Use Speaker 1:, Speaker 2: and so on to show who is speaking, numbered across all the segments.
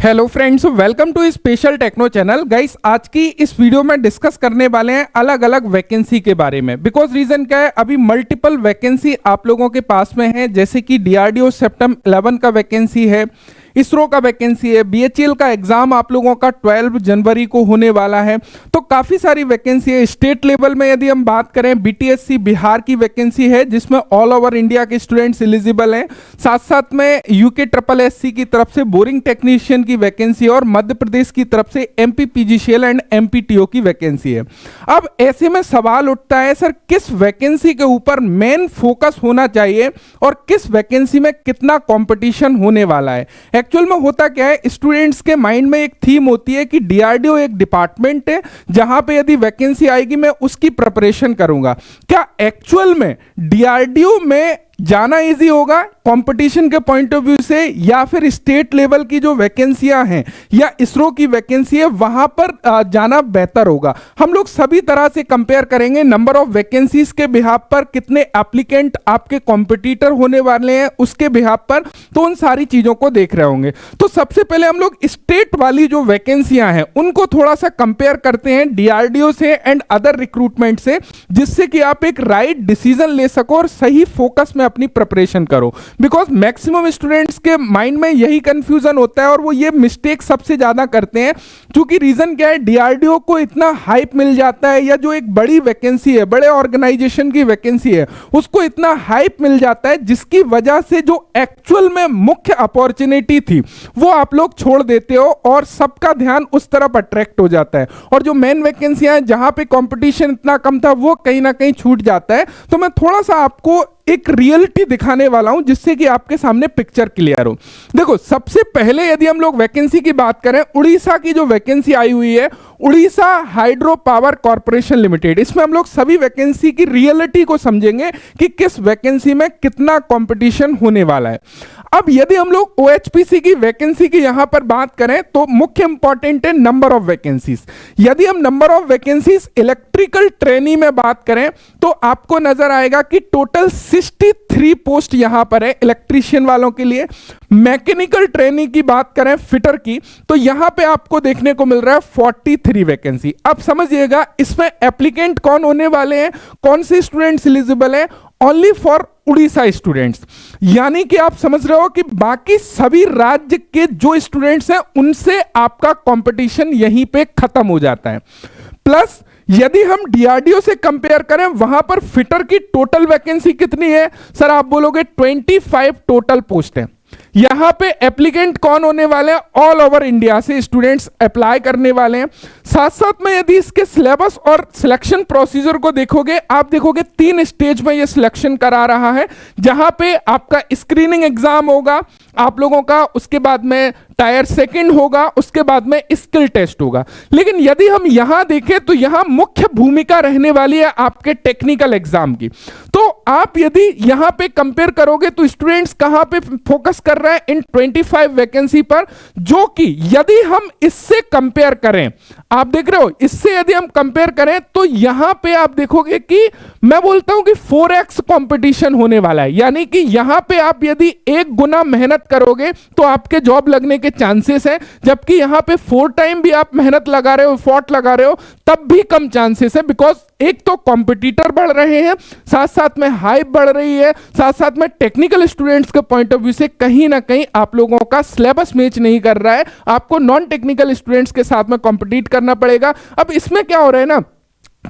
Speaker 1: Hello friends, welcome to special techno channel. Guys, आज की इस वीडियो में डिस्कस करने वाले हैं अलग अलग वैकेंसी के बारे में। बिकॉज रीजन क्या है, अभी मल्टीपल वैकेंसी आप लोगों के पास में है, जैसे कि डीआरडीओ सेप्टेम्बर 11 का वैकेंसी है, इसरो का वैकेंसी है, बीएचईएल का एग्जाम आप लोगों का 12 जनवरी को होने वाला है। तो काफ़ी सारी वैकेंसी है। स्टेट लेवल में यदि हम बात करें, बीटीएससी बिहार की वैकेंसी है जिसमें ऑल ओवर इंडिया के स्टूडेंट्स एलिजिबल हैं। साथ साथ में यूके ट्रिपल एससी की तरफ से बोरिंग टेक्नीशियन की वैकेंसी और मध्य प्रदेश की तरफ से एमपी पीजीसीएल एंड एमपीटीओ की वैकेंसी है। अब ऐसे में सवाल उठता है, सर किस वैकेंसी के ऊपर मेन फोकस होना चाहिए और किस वैकेंसी में कितना कंपटीशन होने वाला है। एक्चुअल में होता क्या है, स्टूडेंट्स के माइंड में एक थीम होती है कि डीआरडीओ एक डिपार्टमेंट है जहां पे यदि वैकेंसी आएगी मैं उसकी प्रिपरेशन करूंगा। क्या एक्चुअल में डीआरडीओ में जाना इजी होगा कंपटीशन के पॉइंट ऑफ व्यू से, या फिर स्टेट लेवल की जो वैकेंसियां हैं या इसरो की वैकेंसी है वहां पर जाना बेहतर होगा? हम लोग सभी तरह से कंपेयर करेंगे, नंबर ऑफ वैकेंसीज के बिहाफ पर, कितने एप्लीकेंट आपके कॉम्पिटिटर होने वाले हैं उसके बिहाफ पर, तो उन सारी चीजों को देख रहे होंगे। तो सबसे पहले हम लोग स्टेट वाली जो वैकेंसियां हैं उनको थोड़ा सा कंपेयर करते हैं डीआरडीओ से एंड अदर रिक्रूटमेंट से, जिससे कि आप एक राइट डिसीजन ले सको और सही फोकस में अपनी प्रिपरेशन करो। बिकॉज मैक्सिमम स्टूडेंट्स के माइंड में यही कंफ्यूजन होता है और वो ये मिस्टेक सबसे ज्यादा करते हैं। क्योंकि रीजन क्या है, डीआरडीओ को इतना हाइप मिल जाता है, या जो एक बड़ी वैकेंसी है, बड़े ऑर्गेनाइजेशन की वैकेंसी है, उसको इतना हाइप मिल जाता है जिसकी वजह से जो एक्चुअल में मुख्य अपॉर्चुनिटी थी वो आप लोग छोड़ देते हो और सबका ध्यान उस तरफ अट्रैक्ट हो जाता है। और जो मेन वैकेंसियां हैं जहां पे कंपटीशन इतना कम था वो कहीं ना कहीं छूट जाता है। तो मैं थोड़ा सा आपको एक रियलिटी दिखाने वाला हूं जिससे कि आपके सामने पिक्चर क्लियर हो। देखो, सबसे पहले यदि हम लोग वैकेंसी की बात करें, उड़ीसा की जो वैकेंसी आई हुई है, Orissa hydro power corporation limited, इसमें हम लोग सभी वैकेंसी की रियलिटी को समझेंगे कि किस वैकेंसी में कितना कंपटीशन होने वाला है। अब यदि हम लोग ओएचपीसी की वैकेंसी की यहां पर बात करें तो मुख्य इंपॉर्टेंट है नंबर ऑफ वैकेंसीज। यदि हम number of vacancies electrical trainee में बात करें तो आपको नजर आएगा कि टोटल 63 पोस्ट यहां पर है इलेक्ट्रीशियन वालों के लिए। मैकेनिकल ट्रेनी की बात करें, फिटर की, तो यहां पे आपको देखने को मिल रहा है 43 वैकेंसी। अब समझिएगा इसमें एप्लीकेंट कौन होने वाले हैं, कौन से स्टूडेंट्स एलिजिबल है? Only for Orissa students. यानी कि आप समझ रहे हो कि बाकी सभी राज्य के जो स्टूडेंट्स हैं उनसे आपका कंपटीशन यहीं पे खत्म हो जाता है। प्लस यदि हम डीआरडीओ से कंपेयर करें, वहां पर फिटर की टोटल वैकेंसी कितनी है? सर आप बोलोगे 25 टोटल पोस्ट है। यहां पे एप्लीकेंट कौन होने वाले हैं? ऑल ओवर इंडिया से स्टूडेंट्स अप्लाई करने वाले हैं। साथ साथ में यदि इसके सिलेबस और सिलेक्शन प्रोसीजर को देखोगे, आप देखोगे 3 स्टेज में ये सिलेक्शन करा रहा है, जहां पे आपका स्क्रीनिंग एग्जाम होगा आप लोगों का, उसके बाद में टायर सेकंड होगा, उसके बाद में स्किल टेस्ट होगा। लेकिन यदि हम यहां देखें तो यहां मुख्य भूमिका रहने वाली है आपके टेक्निकल एग्जाम की। तो आप यदि यहां पे कंपेयर करोगे तो स्टूडेंट्स कहां पे फोकस कर रहे हैं? इन 25 वैकेंसी पर, जो कि यदि हम इससे कंपेयर करें, आप देख रहे हो, इससे यदि हम कंपेयर करें तो यहां पे आप देखोगे कि मैं बोलता हूं कि 4x कंपटीशन होने वाला है। यानी कि यहां पे आप यदि 1 गुना मेहनत करोगे तो आपके जॉब लगने के चांसेस हैं, जबकि यहां पे 4 टाइम भी आप मेहनत लगा रहे हो, एफर्ट लगा रहे हो, तब भी कम चांसेस है। बिकॉज एक तो कॉम्पिटिटर बढ़ रहे हैं, साथ साथ में हाइप बढ़ रही है, साथ साथ में टेक्निकल स्टूडेंट्स के पॉइंट ऑफ व्यू से कहीं ना कहीं आप लोगों का सिलेबस मैच नहीं कर रहा है, आपको नॉन टेक्निकल स्टूडेंट्स के साथ में कॉम्पिटिट करना पड़ेगा। अब इसमें क्या हो रहा है ना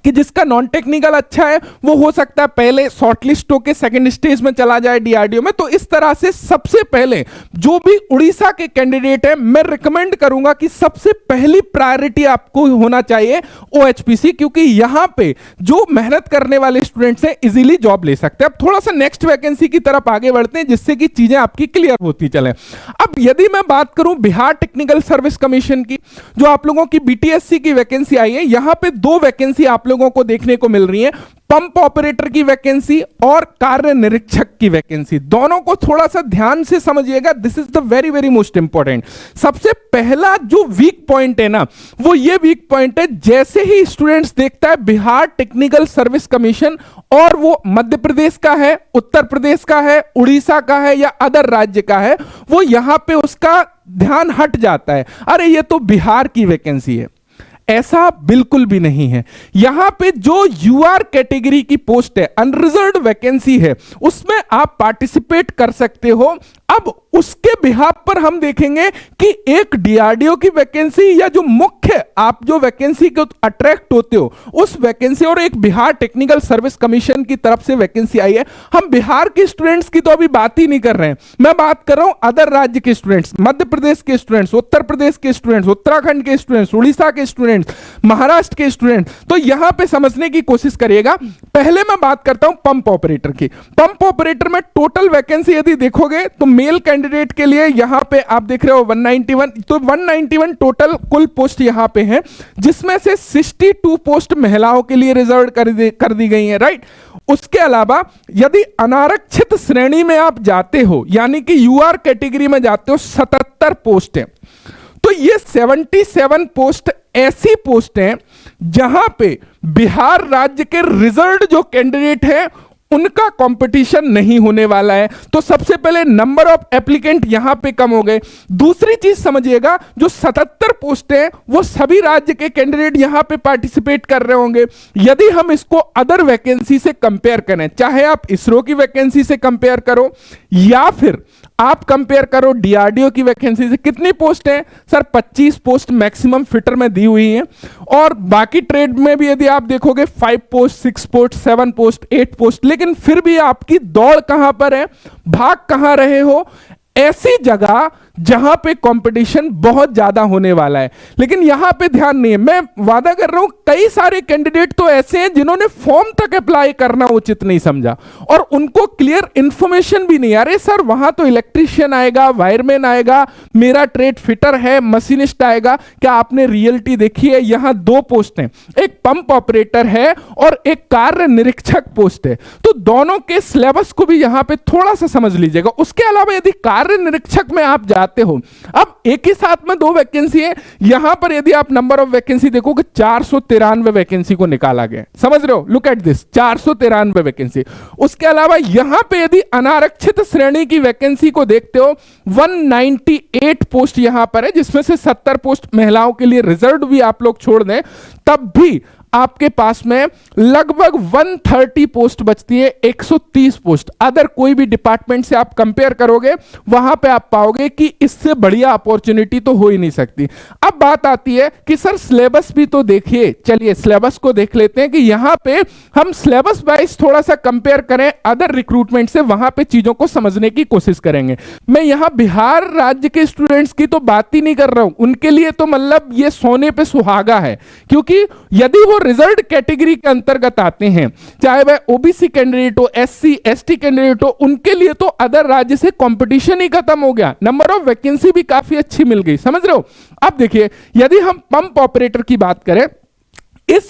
Speaker 1: कि जिसका नॉन टेक्निकल अच्छा है वो हो सकता है पहले शॉर्टलिस्ट होकर सेकंड स्टेज में चला जाए डीआरडीओ में। तो इस तरह से सबसे पहले जो भी उड़ीसा के कैंडिडेट है, मैं रिकमेंड करूंगा कि सबसे पहली प्रायोरिटी आपको होना चाहिए ओएचपीसी, क्योंकि यहां पे जो मेहनत करने वाले स्टूडेंट्स हैं इजीली जॉब ले सकते हैं। अब थोड़ा सा नेक्स्ट वैकेंसी की तरफ आगे बढ़ते हैं जिससे कि चीजें आपकी क्लियर होती चले। अब यदि मैं बात करूं बिहार टेक्निकल सर्विस कमीशन की, जो आप लोगों की बीटीएससी की वैकेंसी आई है, यहां पर 2 वैकेंसी आप आप लोगों को देखने को मिल रही है, पंप ऑपरेटर की वैकेंसी और कार्य निरीक्षक की वैकेंसी। दोनों को थोड़ा सा ध्यान से समझिएगा, this is the very very most important. सबसे पहला जो वीक पॉइंट है ना, वो ये वीक पॉइंट है, जैसे ही स्टूडेंट्स देखता है बिहार टेक्निकल सर्विस कमीशन और वो मध्य प्रदेश का है, उत्तर प्रदेश का है, उड़ीसा का है या अदर राज्य का है, वो यहां पे उसका ध्यान हट जाता है, अरे ये तो बिहार की वैकेंसी है। ऐसा बिल्कुल भी नहीं है। यहां पे जो यूआर कैटेगरी की पोस्ट है, अनरिजर्व्ड वैकेंसी है, उसमें आप पार्टिसिपेट कर सकते हो। अब उसके बिहाफ पर हम देखेंगे कि एक डीआरडीओ की वैकेंसी या जो मुख्य आप जो वैकेंसी को अट्रैक्ट होते हो उस वैकेंसी, और एक बिहार टेक्निकल सर्विस कमीशन की तरफ से वैकेंसी आई है। हम बिहार के स्टूडेंट्स की तो अभी बात ही नहीं कर रहे हैं, मैं बात कर रहा हूं अदर राज्य के स्टूडेंट्स, मध्य प्रदेश के स्टूडेंट्स, उत्तर प्रदेश के स्टूडेंट्स, उत्तराखंड के स्टूडेंट्स, उड़ीसा के स्टूडेंट्स, महाराष्ट्र के स्टूडेंट। तो यहां पे समझने की कोशिश करिएगा। पहले मैं बात करता हूं पंप ऑपरेटर की। पंप ऑपरेटर में टोटल वैकेंसी यदि देखोगे तो मेल कैंडिडेट के लिए यहां पे आप देख रहे हो 191, तो 191 टोटल कुल पोस्ट यहां पे है, जिसमें से 62 पोस्ट महिलाओं के लिए रिजर्व कर दी गई है, राइट। उसके अलावा यदि अनारक्षित श्रेणी में आप जाते हो, यानी कि यूआर कैटेगरी में जाते हो, 77 पोस्ट है। तो ये 77 पोस्ट ऐसी पोस्ट हैं जहां पे बिहार राज्य के रिजर्व्ड जो कैंडिडेट हैं उनका कंपटीशन नहीं होने वाला है। तो सबसे पहले नंबर ऑफ एप्लीकेंट यहां पे कम हो गए। दूसरी चीज समझिएगा, जो 77 पोस्ट हैं वो सभी राज्य के कैंडिडेट यहां पे पार्टिसिपेट कर रहे होंगे। यदि हम इसको अदर वैकेंसी से कंपेयर करें, चाहे आप इसरो की वैकेंसी से कंपेयर करो या फिर आप कंपेयर करो डीआरडीओ की वैकेंसी से, कितनी पोस्ट है सर? 25 पोस्ट मैक्सिमम फिटर में दी हुई है। और बाकी ट्रेड में भी यदि आप देखोगे 5 पोस्ट, 6 पोस्ट, 7 पोस्ट, 8 पोस्ट। लेकिन फिर भी आपकी दौड़ कहां पर है, भाग कहां रहे हो? ऐसी जगह जहां पे कंपटीशन बहुत ज्यादा होने वाला है। लेकिन यहां पे ध्यान नहीं है, मैं वादा कर रहा हूं कई सारे कैंडिडेट तो ऐसे हैं जिन्होंने फॉर्म तक अप्लाई करना उचित नहीं समझा और उनको क्लियर इंफॉर्मेशन भी नहीं। अरे सर वहां तो इलेक्ट्रीशियन आएगा, वायरमैन आएगा, मेरा ट्रेड फिटर है, मशीनिस्ट आएगा। क्या आपने रियलिटी देखी है? यहां 2 पोस्ट हैं, एक पंप ऑपरेटर है और एक कार्य निरीक्षक पोस्ट है। तो दोनों के सिलेबस को भी यहां पे थोड़ा सा समझ लीजिएगा। उसके अलावा यदि कार्य निरीक्षक में आप जाते हो, अब एक ही साथ में 2 वैकेंसी है। यहां पर यदि आप नंबर ऑफ वैकेंसी देखोगे 493 वैकेंसी को निकाला गया, समझ रहे हो? Look at this, 493 vacancy. उसके अलावा यहां पे यदि अनारक्षित श्रेणी की वैकेंसी को देखते हो 198 पोस्ट यहां पर है, जिसमें से 70 पोस्ट महिलाओं के लिए रिजर्व भी आप लोग छोड़ दें तब भी आपके पास में लगभग 130 पोस्ट बचती है, 130 पोस्ट। अदर कोई भी डिपार्टमेंट से आप कंपेयर करोगे वहां पे आप पाओगे कि इससे बढ़िया अपॉर्चुनिटी तो हो ही नहीं सकती। अब बात आती है कि सर सिलेबस भी तो देखिए, चलिए सिलेबस को देख लेते हैं कि यहां पे हम सिलेबस वाइज थोड़ा सा कंपेयर करें अदर रिक्रूटमेंट से, वहां पे चीजों को समझने की कोशिश करेंगे। मैं यहां बिहार राज्य के स्टूडेंट्स की तो बात ही नहीं कर रहा हूं, उनके लिए तो मतलब ये सोने पे सुहागा है, क्योंकि यदि वो रिजर्व्ड कैटेगरी के अंतर्गत आते हैं, चाहे वह ओबीसी कैंडिडेट हो, एससी एसटी कैंडिडेट हो, उनके लिए तो अदर राज्य से कंपटीशन ही खत्म हो गया, नंबर ऑफ वैकेंसी भी काफी अच्छी मिल गई, समझ रहे हो? अब देखिए यदि हम पंप ऑपरेटर की बात करें, इस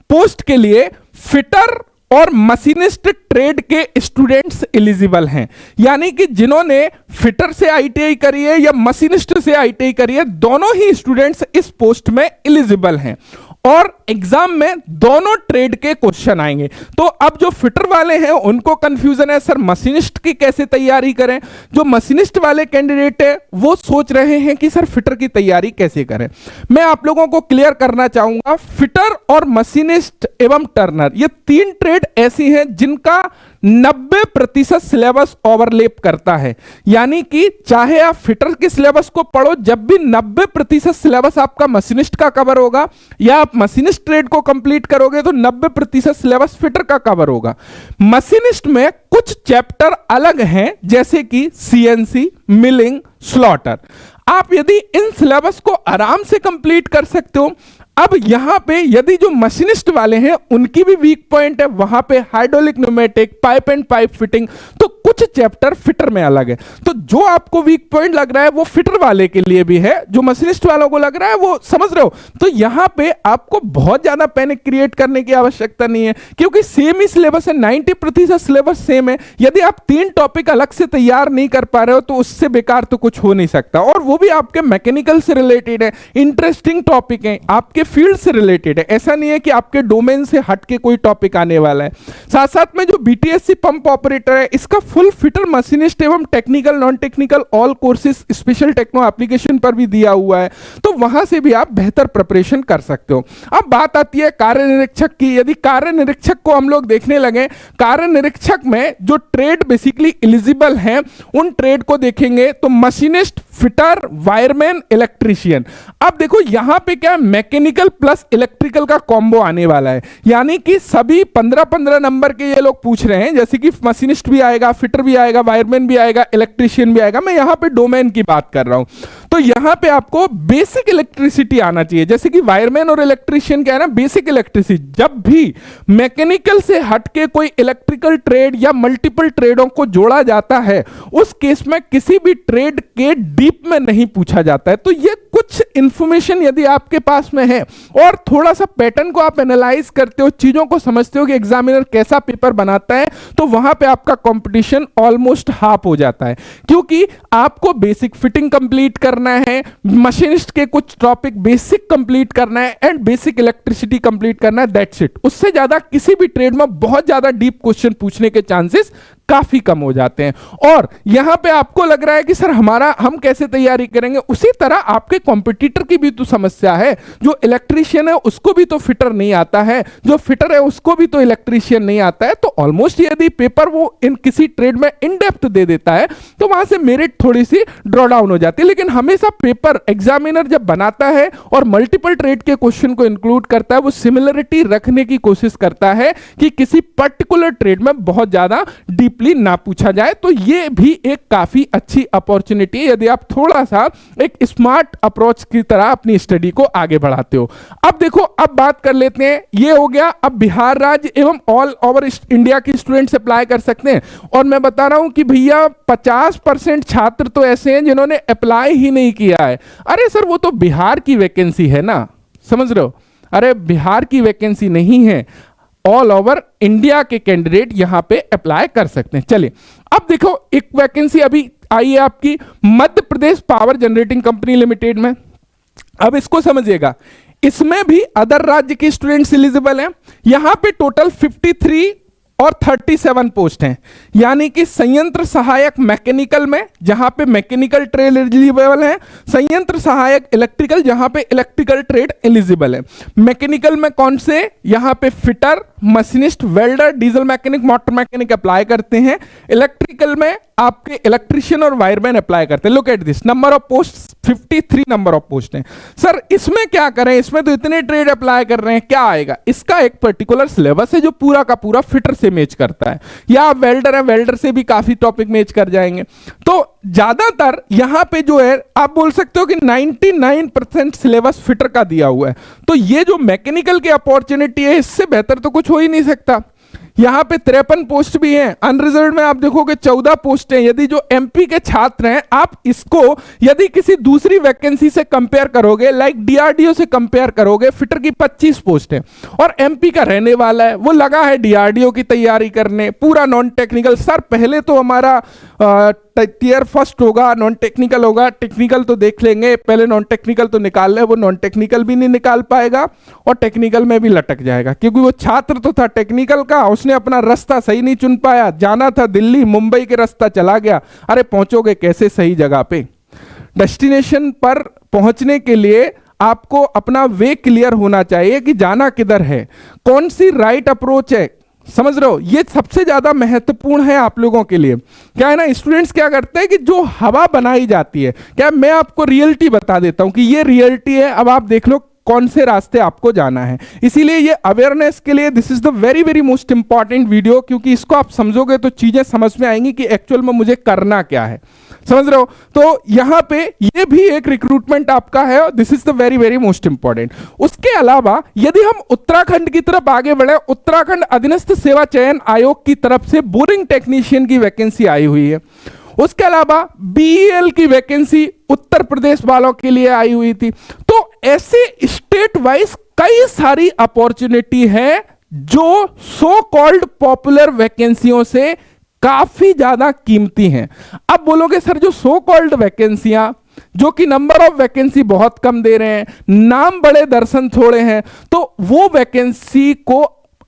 Speaker 1: पोस्ट के लिए फिटर और मशीनिस्ट ट्रेड के स्टूडेंट्स एलिजिबल हैं, यानी कि जिन्होंने फिटर से आईटीआई करी है या मशीनिस्ट से आईटीआई करी है, दोनों ही स्टूडेंट्स इस पोस्ट में एलिजिबल हैं और एग्जाम में दोनों ट्रेड के क्वेश्चन आएंगे। तो अब जो फिटर वाले हैं उनको कंफ्यूजन है, सर मशीनिस्ट की कैसे तैयारी करें? जो मशीनिस्ट वाले कैंडिडेट है वो सोच रहे हैं कि सर फिटर की तैयारी कैसे करें। मैं आप लोगों को क्लियर करना चाहूंगा, फिटर और मशीनिस्ट एवं टर्नर ये 3 ट्रेड ऐसी हैं जिनका 90% सिलेबस ओवरलैप करता है, यानी कि चाहे आप फिटर के सिलेबस को पढ़ो, जब भी 90% सिलेबस आपका मशीनिस्ट का कवर होगा या आप मशीनिस्ट ट्रेड को कंप्लीट करोगे तो 90% सिलेबस फिटर का कवर होगा। मशीनिस्ट में कुछ चैप्टर अलग हैं, जैसे कि सीएनसी, मिलिंग, स्लॉटर। आप यदि इन सिलेबस को आराम से कंप्लीट कर सकते हो, अब यहां पे यदि जो मशीनिस्ट वाले हैं उनकी भी वीक पॉइंट है, वहां पे hydraulic pneumatic, pipe and pipe fitting, तो कुछ चैप्टर फिटर में अलग है। तो जो आपको वीक पॉइंट लग रहा है वो फिटर वाले के लिए भी है, जो मशीनिस्ट वालों को लग रहा है वो, समझ रहे हो। तो यहां पे आपको बहुत ज्यादा पैनिक क्रिएट करने की आवश्यकता नहीं है, क्योंकि सेम ही सिलेबस है, 90% सिलेबस सेम है। यदि आप 3 टॉपिक अलग से तैयार नहीं कर पा रहे हो तो उससे बेकार तो कुछ हो नहीं सकता, और वो भी आपके मैकेनिकल से रिलेटेड है, इंटरेस्टिंग टॉपिक है, आपके फील्ड से रिलेटेड है। ऐसा नहीं है कि आपके डोमेन से हट के कोई टॉपिक आने वाला है। साथ साथ में जो बीटीएससी पंप ऑपरेटर है, इसका फुल फिटर मशीनिस्ट एवं technical non technical all courses special techno application पर भी दिया हुआ है, तो वहां से भी आप बेहतर प्रिपरेशन कर सकते हो। अब बात आती है कार्य निरीक्षक की। यदि कार्य निरीक्षक को हम लोग देखने लगे, कार्य निरीक्षक में जो ट्रेड बेसिकली एलिजिबल हैं उन ट्रेड को देखेंगे तो मशीनिस्ट, फिटर, वायरमैन, इलेक्ट्रीशियन। अब देखो यहां पे क्या मैकेनिकल प्लस इलेक्ट्रिकल का कॉम्बो आने वाला है, यानी कि सभी 15-15 नंबर के ये लोग पूछ रहे हैं, जैसे कि मशीनिस्ट भी आएगा, फिटर भी आएगा, वायरमैन भी आएगा, इलेक्ट्रीशियन भी आएगा। मैं यहां पे डोमेन की बात कर रहा हूं। तो यहां पे आपको बेसिक इलेक्ट्रिसिटी आना चाहिए, जैसे कि वायरमैन और इलेक्ट्रीशियन क्या है ना, बेसिक इलेक्ट्रिसिटी। जब भी मैकेनिकल से हटके कोई इलेक्ट्रिकल ट्रेड या मल्टीपल ट्रेडों को जोड़ा जाता है, उस केस में किसी भी ट्रेड के डीप में नहीं पूछा जाता है। तो ये कुछ इंफॉर्मेशन यदि आपके पास में है और थोड़ा सा पैटर्न को आप एनालाइज करते हो, चीजों को समझते हो कि एग्जामिनर कैसा पेपर बनाता है, तो वहां पे आपका कंपटीशन ऑलमोस्ट हाफ हो जाता है, क्योंकि आपको बेसिक फिटिंग कंप्लीट करना है, मशीनिस्ट के कुछ टॉपिक बेसिक कंप्लीट करना है एंड बेसिक इलेक्ट्रिसिटी कंप्लीट करना है, दैट्स इट। उससे ज्यादा किसी भी ट्रेड में बहुत ज्यादा डीप क्वेश्चन पूछने के चांसेस काफी कम हो जाते हैं। और यहां पे आपको लग रहा है कि सर हम कैसे तैयारी करेंगे, उसी तरह आपके कॉम्पिटिटर की भी तो समस्या है। जो इलेक्ट्रीशियन है उसको भी तो फिटर नहीं आता है, जो फिटर है उसको भी तो इलेक्ट्रीशियन नहीं आता है। तो ऑलमोस्ट यदि पेपर वो इन किसी ट्रेड में इन डेप्थ दे देता है तो वहां से मेरिट थोड़ी सी ड्रॉ डाउन हो जाती है। लेकिन हमेशा पेपर एग्जामिनर जब बनाता है और मल्टीपल ट्रेड के क्वेश्चन को इंक्लूड करता है, वो सिमिलरिटी रखने की कोशिश करता है कि किसी पर्टिकुलर ट्रेड में बहुत ज्यादा डीप ना पूछा जाए। तो ये भी एक काफी अच्छी अपॉर्चुनिटी है यदि आप थोड़ा सा एक स्मार्ट अप्रोच की तरह अपनी स्टडी को आगे बढ़ाते हो। अब देखो, अब बात कर लेते हैं, ये हो गया। अब बिहार राज्य एवं ऑल ओवर इंडिया की स्टूडेंट्स अप्लाई कर सकते हैं। और मैं बता रहा हूं कि भैया 50% छात्र तो ऐसे हैं जिन्होंने अप्लाई ही नहीं किया है। अरे सर वो तो बिहार की वैकेंसी है ना, समझ रहे हो। अरे बिहार की वैकेंसी नहीं है, ऑल ओवर इंडिया के कैंडिडेट यहां पे अप्लाई कर सकते हैं। चलिए अब देखो, एक वैकेंसी अभी आई है आपकी Madhya Pradesh power generating company limited में। अब इसको समझिएगा, इसमें भी अदर राज्य के स्टूडेंट्स एलिजिबल हैं। यहां पे टोटल 53 और 37 पोस्ट हैं, यानी कि संयंत्र सहायक मैकेनिकल में, जहां पे मैकेनिकल ट्रेड एलिजिबल है, संयंत्र सहायक इलेक्ट्रिकल, जहां पे इलेक्ट्रिकल ट्रेड एलिजिबल है। मैकेनिकल में कौन से, यहां पे fitter, machinist, welder, diesel mechanic, motor mechanic apply करते हैं। इलेक्ट्रिकल में आपके इलेक्ट्रीशियन और वायरमैन अप्लाई करते हैं। Look at this, number of post 53 number of post हैं। सर इसमें क्या करें, इसमें तो इतने ट्रेड अप्लाई कर रहे हैं, क्या आएगा। इसका एक पर्टिकुलर सिलेबस है जो पूरा का पूरा फिटर से मैच करता है, या आप वेल्डर है, वेल्डर से भी काफी टॉपिक मैच कर जाएंगे। तो ज्यादातर यहां पे जो है आप बोल सकते हो कि 99% सिलेबस फिटर का दिया हुआ है। तो ये जो मैकेनिकल की अपॉर्चुनिटी है, इससे बेहतर तो कुछ हो ही नहीं सकता। यहां पे 53 पोस्ट भी हैं, अनरिजर्व में आप देखोगे 14 पोस्ट हैं। यदि जो एमपी के छात्र हैं, आप इसको यदि किसी दूसरी वैकेंसी से कंपेयर करोगे, लाइक डीआरडीओ से कंपेयर करोगे, फिटर की 25 पोस्ट है और एमपी का रहने वाला है, वो लगा है डीआरडीओ की तैयारी करने, पूरा नॉन टेक्निकल। सर पहले तो हमारा टीयर फर्स्ट होगा, नॉन टेक्निकल होगा, टेक्निकल तो देख लेंगे, पहले नॉन टेक्निकल तो निकाल ले। वो नॉन टेक्निकल भी नहीं निकाल पाएगा और टेक्निकल में भी लटक जाएगा, क्योंकि वो छात्र तो था टेक्निकल का, उसने अपना रास्ता सही नहीं चुन पाया। जाना था दिल्ली मुंबई के रास्ता चला गया। अरे पहुंचोगे कैसे सही जगह पे। डेस्टिनेशन पर पहुंचने के लिए आपको अपना वे क्लियर होना चाहिए कि जाना किधर है, कौन सी राइट अप्रोच है, समझ रहे हो। ये सबसे ज्यादा महत्वपूर्ण है आप लोगों के लिए। क्या है ना, स्टूडेंट्स क्या करते हैं कि जो हवा बनाई जाती है, क्या मैं आपको रियलिटी बता देता हूं कि ये रियलिटी है, अब आप देख लो कौन से रास्ते आपको जाना है। इसीलिए ये अवेयरनेस के लिए this is the very very most important video, क्योंकि इसको आप समझोगे तो चीजें समझ में आएंगी कि एक्चुअल में मुझे करना क्या है। समझ रहे हो? तो यहां पे ये भी एक रिक्रूटमेंट आपका है और this is the very very most important. उसके अलावा यदि हम उत्तराखंड की तरफ आगे बढ़े, उत्तराखंड अधीनस्थ सेवा चयन आयोग की तरफ से बोरिंग टेक्नीशियन की वैकेंसी आई हुई है। उसके अलावा बीईएल की वैकेंसी उत्तर प्रदेश वालों के लिए आई हुई थी। तो ऐसे स्टेट वाइज कई सारी अपॉर्चुनिटी है जो सो कॉल्ड पॉपुलर वैकेंसियों से काफी ज्यादा कीमती हैं। अब बोलोगे सर जो सो कॉल्ड वैकेंसियां जो कि नंबर ऑफ वैकेंसी बहुत कम दे रहे हैं, नाम बड़े दर्शन थोड़े हैं, तो वो वैकेंसी को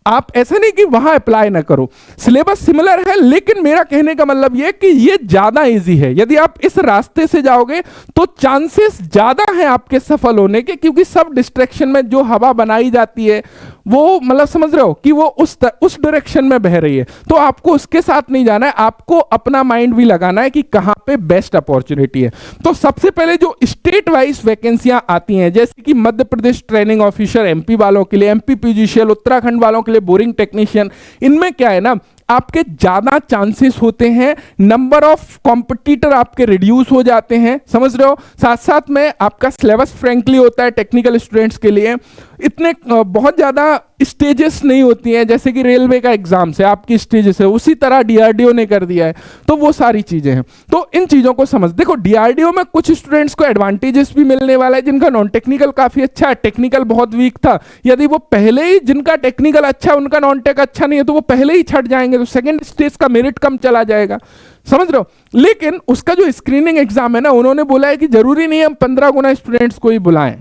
Speaker 1: आप ऐसा नहीं कि वहां अप्लाई ना करो, सिलेबस सिमिलर है, लेकिन मेरा कहने का मतलब यह कि ये ज्यादा इजी है। यदि आप इस रास्ते से जाओगे तो चांसेस ज्यादा हैं आपके सफल होने के, क्योंकि सब डिस्ट्रैक्शन में जो हवा बनाई जाती है वो मतलब समझ रहे हो कि वो उस डायरेक्शन में बह रही है, तो आपको उसके साथ नहीं जाना है, आपको अपना माइंड भी लगाना है कि कहां पे बेस्ट अपॉर्चुनिटी है। तो सबसे पहले जो स्टेट वाइज वैकेंसियां आती हैं, जैसे कि Madhya Pradesh training officer MP वालों के लिए, एमपी पीजीसीएल उत्तराखंड वालों के लिए बोरिंग टेक्नीशियन, इनमें क्या है ना आपके ज्यादा चांसेस होते हैं, नंबर ऑफ कॉम्पिटिटर आपके रिड्यूस हो जाते हैं। समझ रहे हो? साथ साथ में आपका सिलेबस फ्रेंकली होता है टेक्निकल स्टूडेंट्स के लिए, इतने बहुत ज्यादा स्टेजेस नहीं होती हैं, जैसे कि रेलवे का एग्जाम से आपकी स्टेजेस है, उसी तरह डीआरडीओ ने कर दिया है। तो वो सारी चीजें हैं, तो इन चीजों को समझ। देखो डीआरडीओ में कुछ स्टूडेंट्स को एडवांटेजेस भी मिलने वाला है जिनका नॉन टेक्निकल काफी अच्छा है, टेक्निकल बहुत वीक था, यदि वो पहले ही जिनका टेक्निकल अच्छा है उनका नॉन टेक अच्छा नहीं है तो वो पहले ही छट जाएंगे, तो सेकंड स्टेज का मेरिट कम चला जाएगा। समझ रहे हो? लेकिन उसका जो स्क्रीनिंग एग्जाम है ना, उन्होंने बोला है कि जरूरी नहीं है हम 15 गुना स्टूडेंट्स को ही बुलाएं,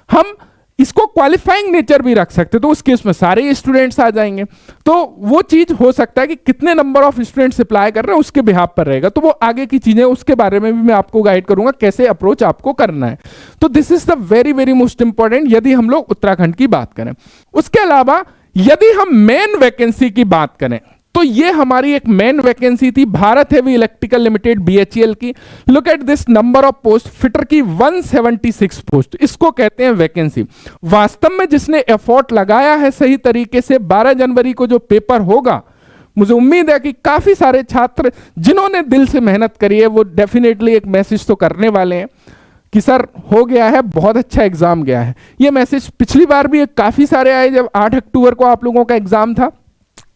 Speaker 1: हम इसको क्वालिफाइंग नेचर भी रख सकते, तो उस केस में सारे स्टूडेंट्स आ जाएंगे। तो वो चीज हो सकता है कि कितने नंबर ऑफ स्टूडेंट्स अप्लाई कर रहे हैं उसके बिहाफ पर रहेगा, तो वो आगे की चीजें उसके बारे में भी मैं आपको गाइड करूंगा कैसे अप्रोच आपको करना है। तो this is the very very most important यदि हम लोग उत्तराखंड की बात करें। उसके अलावा यदि हम मेन वैकेंसी की बात करें तो ये हमारी एक मेन वैकेंसी थी Bharat heavy electrical limited BHEL की। Look at this number of post, fitter की 176 पोस्ट, इसको कहते हैं वैकेंसी। वास्तव में जिसने एफर्ट लगाया है सही तरीके से, 12 जनवरी को जो पेपर होगा, मुझे उम्मीद है कि काफी सारे छात्र जिन्होंने दिल से मेहनत करी है वो डेफिनेटली एक मैसेज तो करने वाले हैं कि सर हो गया है, बहुत अच्छा एग्जाम गया है। ये मैसेज पिछली बार भी काफी सारे आए जब 8 अक्टूबर को आप लोगों का एग्जाम था,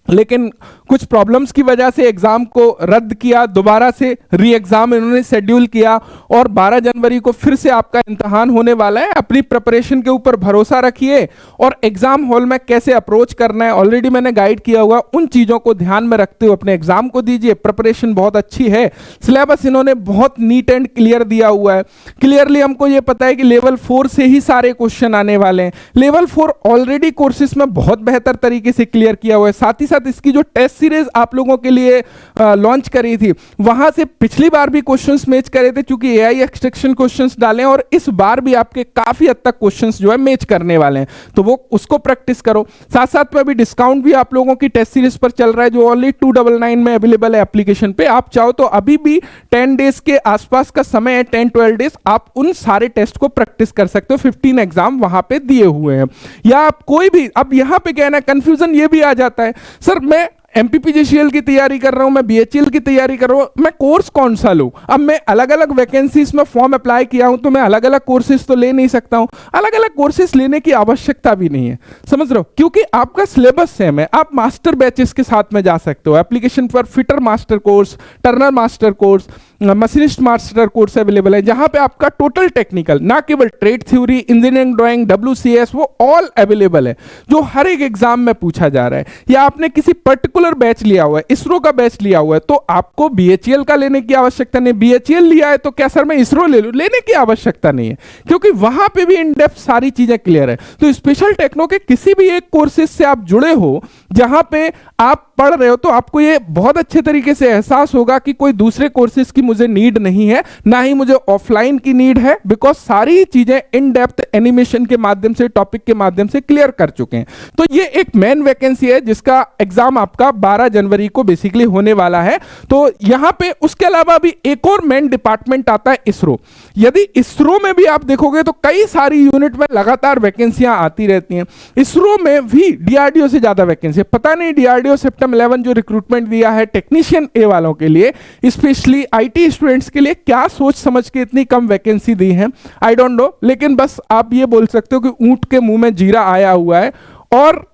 Speaker 1: लेकिन कुछ प्रॉब्लम्स की वजह से एग्जाम को रद्द किया, दोबारा से री एग्जाम इन्होंने शेड्यूल किया और 12 जनवरी को फिर से आपका इम्तिहान होने वाला है। अपनी प्रिपरेशन के ऊपर भरोसा रखिए और एग्जाम हॉल में कैसे अप्रोच करना है ऑलरेडी मैंने गाइड किया हुआ, उन चीजों को ध्यान में रखते हुए अपने एग्जाम को दीजिए। प्रिपरेशन बहुत अच्छी है, सिलेबस इन्होंने बहुत नीट एंड क्लियर दिया हुआ है। क्लियरली हमको ये पता है कि लेवल 4 से ही सारे क्वेश्चन आने वाले हैं। लेवल 4 ऑलरेडी कोर्सेज में बहुत बेहतर तरीके से क्लियर किया हुआ है। साथ ही साथ इसकी जो टेस्ट सीरीज आप लोगों के लिए लॉन्च करी थी, वहां से पिछली बार भी क्वेश्चंस मैच करे थे, चूंकि एआई एक्सट्रैक्शन क्वेश्चंस डाले और इस बार भी आपके काफी हद तक क्वेश्चंस जो है मैच करने वाले हैं, तो वो उसको प्रैक्टिस करो। साथ साथ में अभी डिस्काउंट भी आप लोगों की टेस्ट सीरीज पर चल रहा है जो ओनली 299 में अवेलेबल है एप्लीकेशन पे। आप चाहो तो अभी भी 10 डेज के आसपास का समय है, 10-12 डेज, आप उन सारे टेस्ट को प्रैक्टिस कर सकते हो। 15 एग्जाम वहां पे दिए हुए हैं, या आप कोई भी, अब यहां पे क्या है ना कंफ्यूजन ये भी आ जाता है, सर मैं एमपीपीजीसीएल की तैयारी कर रहा हूं, मैं बीएचईएल की तैयारी कर रहा हूं, मैं कोर्स कौन सा लूं? अब मैं अलग अलग वैकेंसीज में फॉर्म अप्लाई किया हूं तो मैं अलग अलग कोर्सेज तो ले नहीं सकता हूं। अलग अलग कोर्सेज लेने की आवश्यकता भी नहीं है, समझ रहे हो, क्योंकि आपका सिलेबस सेम है। आप मास्टर बैचेस के साथ में जा सकते हो। एप्लीकेशन पर fitter master course, Turner master course, machinist master course available है, जहां पे आपका टोटल टेक्निकल, ना केवल trade theory, engineering drawing, WCS, वो ऑल अवेलेबल है जो हर एक एग्जाम में पूछा जा रहा है। या आपने किसी पर्टिकुलर बैच लिया हुआ है, इसरो का बैच लिया हुआ है, तो आपको बीएचईएल का लेने की आवश्यकता नहीं। बीएचईएल लिया है तो क्या सर मैं इसरो ले लूं? लेने की आवश्यकता नहीं है, क्योंकि वहां पे भी इन डेप्थ सारी चीजें क्लियर है। तो स्पेशल टेक्नो के किसी भी एक कोर्सेज से आप जुड़े हो जहां पे आप पढ़ रहे हो, तो आपको ये बहुत अच्छे तरीके से एहसास होगा कि कोई दूसरे कोर्सेज की मुझे नीड नहीं है, ना ही मुझे ऑफलाइन की नीड है, बिकॉज सारी चीजें इन डेप्थ एनिमेशन के माध्यम से, टॉपिक के माध्यम से क्लियर कर चुके हैं। तो ये एक मेन वैकेंसी है जिसका एग्जाम आपका 12 जनवरी को बेसिकली होने वाला है। तो यहां पे उसके अलावा भी एक और मेन डिपार्टमेंट आता है इसरो। यदि इसरो में भी आप देखोगे तो कई सारी यूनिट में लगातार वैकेंसियां आती रहती हैं। इसरो में भी डीआरडीओ से ज्यादा वैकेंसी है। पता नहीं डीआरडीओ सितंबर 11 जो रिक्रूटमेंट दिया है टेक्नीशियन ए वालों के लिए, स्पेशली आईटी स्टूडेंट्स के लिए, क्या सोच समझ के इतनी कम वैकेंसी दी है, आई डोंट नो। लेकिन बस आप ये बोल सकते हो कि ऊंट के मुंह में जीरा आया हुआ है, और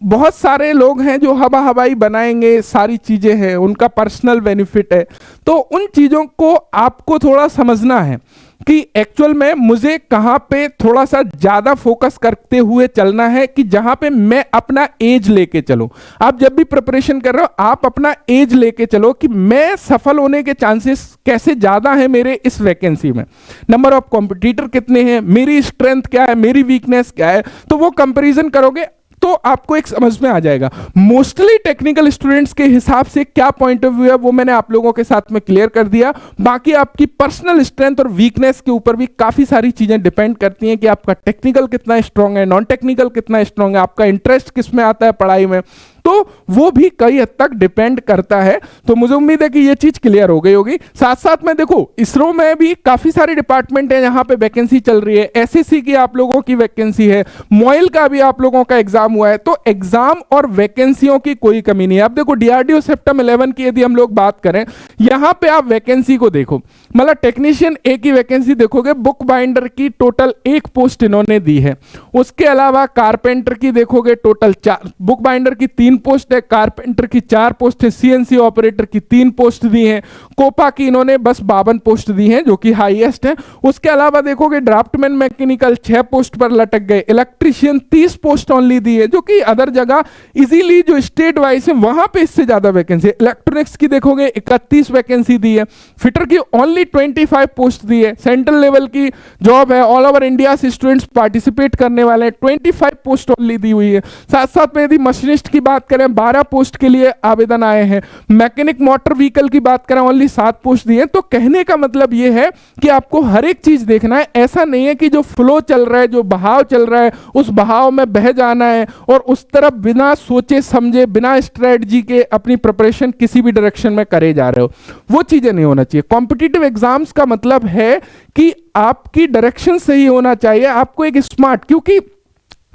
Speaker 1: बहुत सारे लोग हैं जो हवा हवाई बनाएंगे, सारी चीजें हैं, उनका पर्सनल बेनिफिट है। तो उन चीजों को आपको थोड़ा समझना है कि एक्चुअल में मुझे कहां पे थोड़ा सा ज्यादा फोकस करते हुए चलना है, कि जहां पे मैं अपना एज लेके चलूं। आप जब भी प्रिपरेशन कर रहे हो आप अपना एज लेके चलो कि मैं सफल होने के चांसेस कैसे ज्यादा है मेरे इस वैकेंसी में, नंबर ऑफ कॉम्पिटिटर कितने हैं, मेरी स्ट्रेंथ क्या है, मेरी वीकनेस क्या है। तो वो कंपेरिजन करोगे तो आपको एक समझ में आ जाएगा। मोस्टली टेक्निकल स्टूडेंट्स के हिसाब से क्या पॉइंट ऑफ व्यू है वो मैंने आप लोगों के साथ में क्लियर कर दिया। बाकी आपकी पर्सनल स्ट्रेंथ और वीकनेस के ऊपर भी काफी सारी चीजें डिपेंड करती हैं कि आपका टेक्निकल कितना स्ट्रांग है, नॉन टेक्निकल कितना स्ट्रांग है, आपका इंटरेस्ट किस में आता है पढ़ाई में, तो वो भी कई हद तक डिपेंड करता है। तो मुझे उम्मीद है कि ये चीज क्लियर हो गई होगी। साथ साथ में देखो इसरो में भी काफी सारे डिपार्टमेंट है जहां पे वैकेंसी चल रही है। एसएससी की आप लोगों की वैकेंसी है, मॉइल का भी आप लोगों का एग्जाम हुआ है। तो एग्जाम और वैकेंसियों की कोई कमी नहीं है। अब देखो डीआरडीओ सितंबर 11 की यदि हम लोग बात करें, यहां पे आप वैकेंसी को देखो, मतलब टेक्नीशियन ए की वैकेंसी देखोगे, बुक बाइंडर की टोटल 1 पोस्ट इन्होंने दी है। उसके अलावा कारपेंटर की देखोगे टोटल 4, बुक बाइंडर की 3 पोस्ट है, कारपेंटर की 4 पोस्ट है, सीएनसी ऑपरेटर की 3 पोस्ट दी है, कोपा की इन्होंने बस 52 पोस्ट दी है जो कि हाईएस्ट है। उसके अलावा देखोगे ड्राफ्टमैन मैकेनिकल 6 पोस्ट पर लटक गए, इलेक्ट्रीशियन 30 पोस्ट ओनली दी है, जो कि अदर जगह इजीली जो स्टेट वाइज है वहां पे इससे ज्यादा वैकेंसी है। इलेक्ट्रॉनिक्स की देखोगे 31 वैकेंसी दी है, फिटर की ओनली 25 पोस्ट दी है, सेंट्रल लेवल की जॉब है, ऑल ओवर इंडिया से स्टूडेंट्स पार्टिसिपेट करने वाले हैं, 25 पोस्ट ओनली दी हुई है। साथ साथ में यदि मशीनिस्ट की बात करें 12 पोस्ट के लिए आवेदन आए हैं, मैकेनिक मोटर व्हीकल की बात करें ओनली 7 पोस्ट दी है। तो कहने का मतलब यह है कि आपको हर एक चीज देखना है। ऐसा नहीं है कि जो फ्लो चल रहा है, जो बहाव चल रहा है, उस बहाव में बह जाना है और उस तरफ बिना सोचे समझे, बिना स्ट्रेटजी के अपनी प्रिपरेशन किसी भी डायरेक्शन में करे जा रहे हो, वो चीजें नहीं होना चाहिए। कॉम्पिटिटिव एग्जाम्स का मतलब है कि आपकी डायरेक्शन सही होना चाहिए, आपको एक स्मार्ट, क्योंकि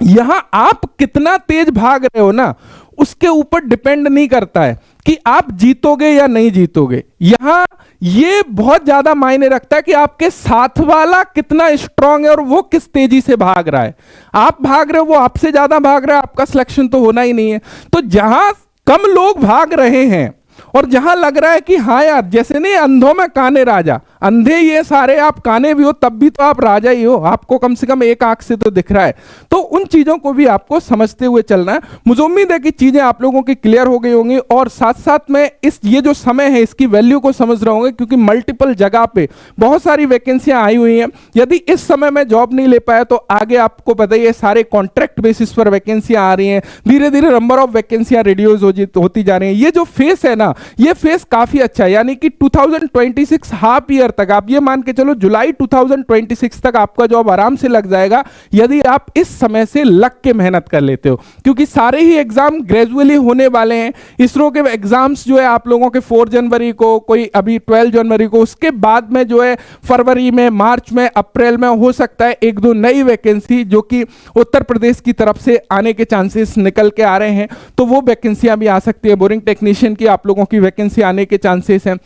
Speaker 1: यहां आप कितना तेज भाग रहे हो ना उसके ऊपर डिपेंड नहीं करता है कि आप जीतोगे या नहीं जीतोगे। यहां ये बहुत ज्यादा मायने रखता है कि आपके साथ वाला कितना स्ट्रांग है और वो किस तेजी से भाग रहा है। आप भाग रहे हो, वो आपसे ज्यादा भाग रहा है, आपका सिलेक्शन तो होना ही नहीं है। तो जहां कम लोग भाग रहे हैं और जहां लग रहा है कि हाँ यार, जैसे नहीं अंधों में काने राजा, अंधे ये सारे आप काने भी हो तब भी तो आप राजा ही हो, आपको कम से कम एक आंख से तो दिख रहा है। तो उन चीजों को भी आपको समझते हुए चलना है। मुझे उम्मीद है कि चीजें आप लोगों की क्लियर हो गई होंगी और साथ साथ में ये जो समय है इसकी वैल्यू को समझ रहे होंगे, क्योंकि मल्टीपल जगह पे बहुत सारी वैकेंसियां आई हुई हैं। यदि इस समय में जॉब नहीं ले पाया तो आगे आपको पता ही है सारे कॉन्ट्रैक्ट बेसिस पर वैकेंसियां आ रही हैं, धीरे धीरे नंबर ऑफ वैकेंसियां रिड्यूस होती जा रही हैं। ये जो फेस है ना, ये फेस काफी अच्छा है, यानी कि 2026 हाफ ईयर तक आप ये मान के चलो जुलाई 2026 तक आपका जॉब आराम से लग जाएगा यदि आप इस समय से लग के मेहनत कर लेते हो, क्योंकि सारे ही एग्जाम ग्रेजुअली होने वाले हैं। इसरो के एग्जाम्स जो है आप लोगों के 4 जनवरी को, कोई अभी 12 जनवरी को, उसके बाद में जो है फरवरी में, मार्च में, अप्रैल में हो सकता है 1-2 नई वैकेंसी जो कि उत्तर प्रदेश की तरफ से आने के चांसेस निकल के आ रहे हैं, तो वो वैकेंसियां भी आ सकती है। बोरिंग टेक्नीशियन की आप लोगों की वैकेंसी आने के चांसेस हैं,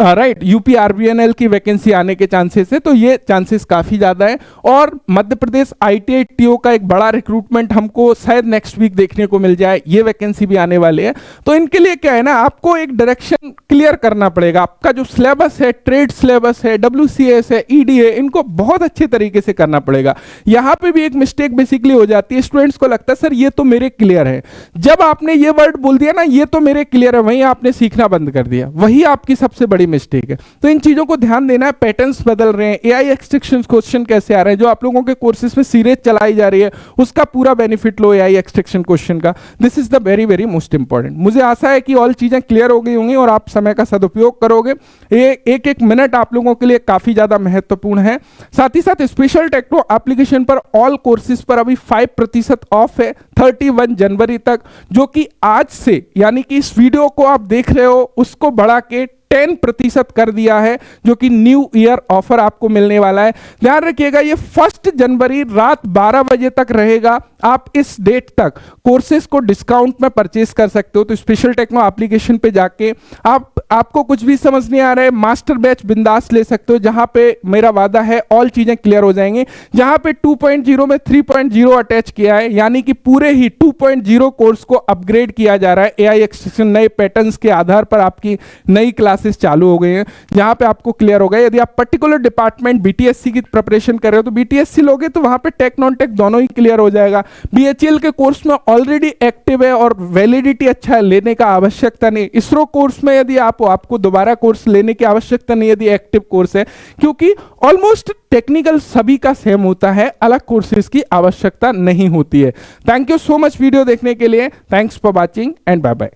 Speaker 1: राइट, यूपी आरबीएनएल की वैकेंसी आने के चांसेस है, तो ये चांसेस काफी ज्यादा है। और मध्य प्रदेश आईटीआई टीओ का एक बड़ा रिक्रूटमेंट हमको शायद नेक्स्ट वीक देखने को मिल जाए, ये वैकेंसी भी आने वाली है। तो इनके लिए क्या है ना, आपको एक डायरेक्शन क्लियर करना पड़ेगा। आपका जो सिलेबस है, ट्रेड सिलेबस है, WCS है, EDA, इनको बहुत अच्छे तरीके से करना पड़ेगा। यहां पे भी एक मिस्टेक बेसिकली हो जाती है, स्टूडेंट्स को लगता है सर ये तो मेरे क्लियर है। जब आपने ये वर्ड बोल दिया ना, ये तो मेरे क्लियर है, वहीं आपने सीखना बंद कर दिया, वही आपकी सबसे बड़ी मिस्टेक है। तो इन चीजों को ध्यान देना है। पैटर्न्स बदल रहे हैं, एआई एक्सट्रैक्शन क्वेश्चन कैसे आ रहे हैं, जो आप लोगों के कोर्सेज में सीरीज चलाई जा रही है उसका पूरा बेनिफिट लो एआई एक्सट्रैक्शन क्वेश्चन का। This is the very very most important. मुझे आशा है कि ऑल चीजें क्लियर हो गई होंगी और आप समय का सदुपयोग करोगे। एक एक मिनट आप लोगों के लिए काफी ज्यादा महत्वपूर्ण है। साथ ही साथ स्पेशल टेक्नो एप्लीकेशन पर ऑल कोर्सेज पर अभी 5% ऑफ है 31 जनवरी तक, जो कि आज से यानी कि इस वीडियो को आप देख रहे हो उसको बढ़ा के 10% कर दिया है, जो कि न्यू ईयर ऑफर आपको मिलने वाला है। ध्यान रखिएगा ये 1 जनवरी रात 12 बजे तक रहेगा। आप इस डेट तक कोर्सेज को डिस्काउंट में परचेज कर सकते हो। तो स्पेशल टेक्नो एप्लीकेशन पे जाके आपको कुछ भी समझ नहीं आ रहा है, मास्टर बैच बिंदास ले सकते हो, जहां पे मेरा वादा है ऑल चीजें क्लियर हो जाएंगी। जहां पे 2.0 में 3.0 अटैच किया है, यानी कि पूरे ही 2.0 कोर्स को अपग्रेड किया जा रहा है। एआई एक्सट्रैक्शन नए पैटर्न्स के आधार पर आपकी नई क्लासेस चालू हो गई हैं, जहां पे आपको क्लियर होगा। यदि आप पर्टिकुलर डिपार्टमेंट बीटीएससी की प्रिपरेशन कर रहे हो तो बीटीएससी लोगे तो वहां पे टेक नॉन टेक दोनों ही क्लियर हो जाएगा। बीएचईएल के कोर्स में ऑलरेडी एक्टिव है और वैलिडिटी अच्छा है, लेने का आवश्यकता नहीं। इसरो कोर्स में यदि आपको दोबारा कोर्स लेने की आवश्यकता नहीं यदि एक्टिव कोर्स है, क्योंकि ऑलमोस्ट टेक्निकल सभी का सेम होता है, अलग कोर्सेज की आवश्यकता नहीं होती है। Thank you so much video देखने के लिए। Thanks for watching and bye bye.